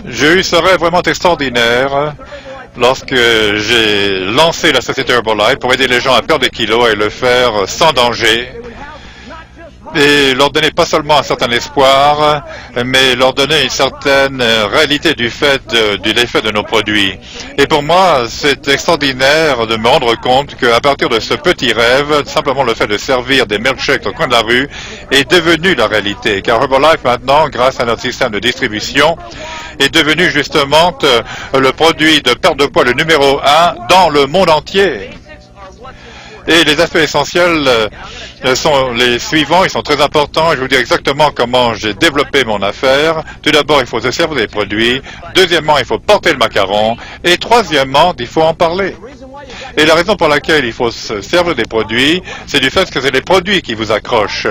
J'ai eu ce rêve vraiment extraordinaire lorsque j'ai lancé la société Herbalife pour aider les gens à perdre des kilos et le faire sans danger. Et leur donner pas seulement un certain espoir, mais leur donner une certaine réalité du fait de l'effet de nos produits. Et pour moi, c'est extraordinaire de me rendre compte qu'à partir de ce petit rêve, simplement le fait de servir des milkshakes au coin de la rue est devenu la réalité. Car Herbalife maintenant, grâce à notre système de distribution, est devenu justement le produit de perte de poids le numéro 1 dans le monde entier. Et les aspects essentiels sont les suivants, ils sont très importants. Je vais vous dire exactement comment j'ai développé mon affaire. Tout d'abord, il faut se servir des produits. Deuxièmement, il faut porter le macaron. Et troisièmement, il faut en parler. Et la raison pour laquelle il faut se servir des produits, c'est du fait que c'est les produits qui vous accrochent.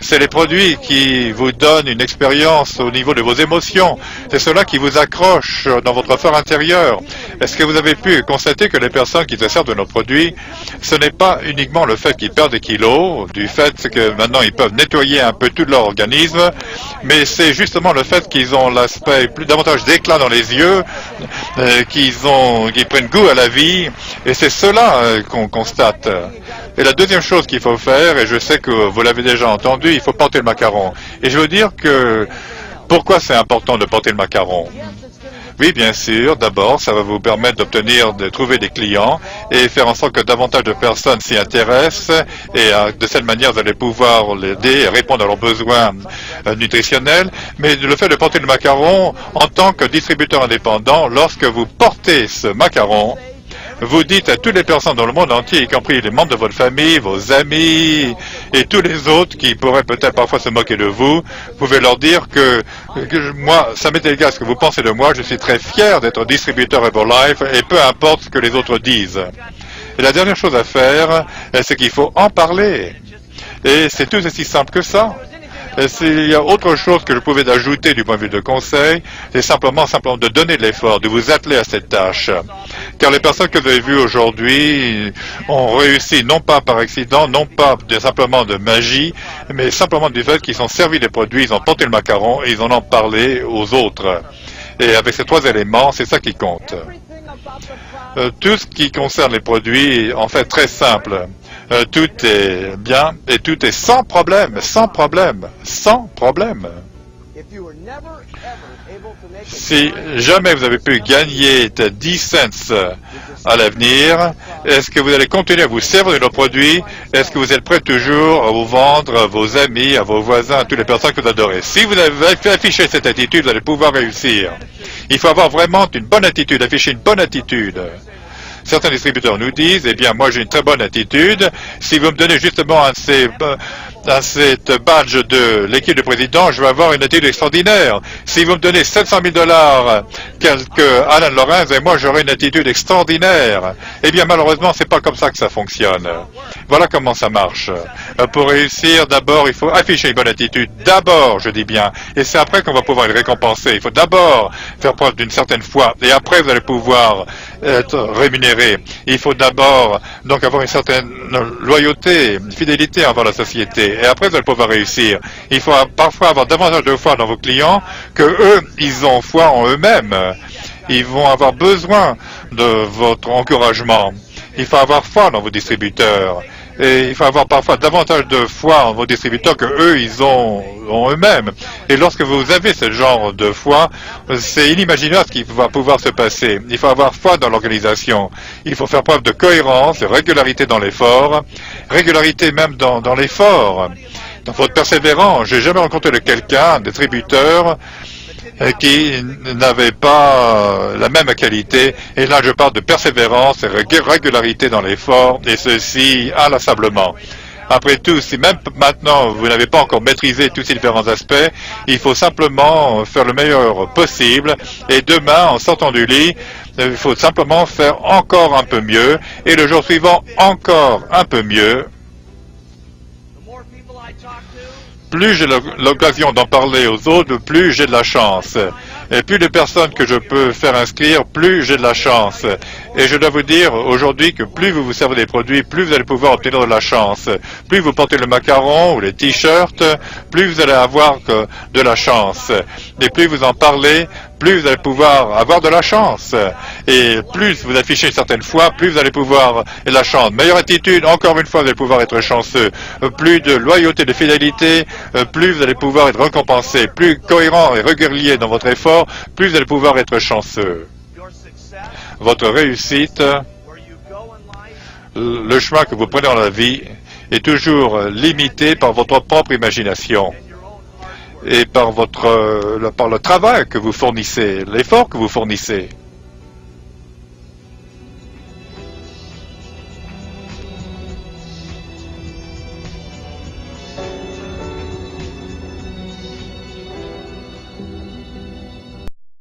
C'est les produits qui vous donnent une expérience au niveau de vos émotions. C'est cela qui vous accroche dans votre fort intérieur. Est-ce que vous avez pu constater que les personnes qui se servent de nos produits, ce n'est pas uniquement le fait qu'ils perdent des kilos, du fait que maintenant ils peuvent nettoyer un peu tout leur organisme, mais c'est justement le fait qu'ils ont l'aspect davantage d'éclat dans les yeux, qu'ils prennent goût à la vie, et c'est cela qu'on constate. Et la deuxième chose qu'il faut faire, et je sais que vous l'avez déjà entendu, il faut porter le macaron. Et je veux dire que pourquoi c'est important de porter le macaron? Oui, bien sûr. D'abord, ça va vous permettre de trouver des clients et faire en sorte que davantage de personnes s'y intéressent. Et de cette manière, vous allez pouvoir l'aider et répondre à leurs besoins nutritionnels. Mais le fait de porter le macaron en tant que distributeur indépendant, lorsque vous portez ce macaron, vous dites à toutes les personnes dans le monde entier, y compris les membres de votre famille, vos amis et tous les autres qui pourraient peut-être parfois se moquer de vous, vous pouvez leur dire que moi, ça m'est égal ce que vous pensez de moi, je suis très fier d'être distributeur Herbalife et peu importe ce que les autres disent. Et la dernière chose à faire, c'est qu'il faut en parler. Et c'est tout aussi simple que ça. S'il y a autre chose que je pouvais ajouter du point de vue de conseil, c'est simplement de donner de l'effort, de vous atteler à cette tâche. Car les personnes que vous avez vues aujourd'hui ont réussi non pas par accident, non pas simplement de magie, mais simplement du fait qu'ils sont servis des produits, ils ont porté le macaron et ils en ont parlé aux autres. Et avec ces trois éléments, c'est ça qui compte. Tout ce qui concerne les produits est en fait très simple. Tout est bien et tout est sans problème, sans problème, sans problème. Si jamais vous avez pu gagner 10 cents à l'avenir, est-ce que vous allez continuer à vous servir de nos produits? Est-ce que vous êtes prêt toujours à vous vendre à vos amis, à vos voisins, à toutes les personnes que vous adorez? Si vous avez affiché cette attitude, vous allez pouvoir réussir. Il faut avoir vraiment une bonne attitude, afficher une bonne attitude. Certains distributeurs nous disent, eh bien, moi j'ai une très bonne attitude. Si vous me donnez justement cette badge de l'équipe de président, je vais avoir une attitude extraordinaire. Si vous me donnez 700 000 $, quelques Alan Lorenz, et moi j'aurai une attitude extraordinaire. Eh bien, malheureusement, c'est pas comme ça que ça fonctionne. Voilà comment ça marche. Pour réussir, d'abord, il faut afficher une bonne attitude. D'abord, je dis bien. Et c'est après qu'on va pouvoir le récompenser. Il faut d'abord faire preuve d'une certaine foi. Et après, vous allez pouvoir être rémunéré. Il faut d'abord donc avoir une certaine loyauté, une fidélité envers la société. Et après, vous allez pouvoir réussir. Il faut parfois avoir davantage de foi dans vos clients que eux, ils ont foi en eux-mêmes. Ils vont avoir besoin de votre encouragement. Il faut avoir foi dans vos distributeurs. Et il faut avoir parfois davantage de foi en vos distributeurs que eux, ils ont eux-mêmes. Et lorsque vous avez ce genre de foi, c'est inimaginable ce qui va pouvoir se passer. Il faut avoir foi dans l'organisation. Il faut faire preuve de cohérence, de régularité dans l'effort, régularité même dans l'effort, dans votre persévérance. J'ai jamais rencontré de quelqu'un, un distributeur, qui n'avait pas la même qualité. Et là, je parle de persévérance et régularité dans l'effort, et ceci inlassablement. Après tout, si même maintenant vous n'avez pas encore maîtrisé tous ces différents aspects, il faut simplement faire le meilleur possible. Et demain, en sortant du lit, il faut simplement faire encore un peu mieux. Et le jour suivant, encore un peu mieux. Plus j'ai l'occasion d'en parler aux autres, plus j'ai de la chance. Et plus de personnes que je peux faire inscrire, plus j'ai de la chance. Et je dois vous dire aujourd'hui que plus vous vous servez des produits, plus vous allez pouvoir obtenir de la chance. Plus vous portez le macaron ou les t-shirts, plus vous allez avoir de la chance. Et plus vous en parlez, plus vous allez pouvoir avoir de la chance. Et plus vous affichez une certaine foi, plus vous allez pouvoir avoir de la chance. Meilleure attitude, encore une fois, vous allez pouvoir être chanceux. Plus de loyauté, de fidélité, plus vous allez pouvoir être récompensé. Plus cohérent et régulier dans votre effort, plus vous allez pouvoir être chanceux. Votre réussite, le chemin que vous prenez dans la vie, est toujours limité par votre propre imagination et par le travail que vous fournissez, l'effort que vous fournissez.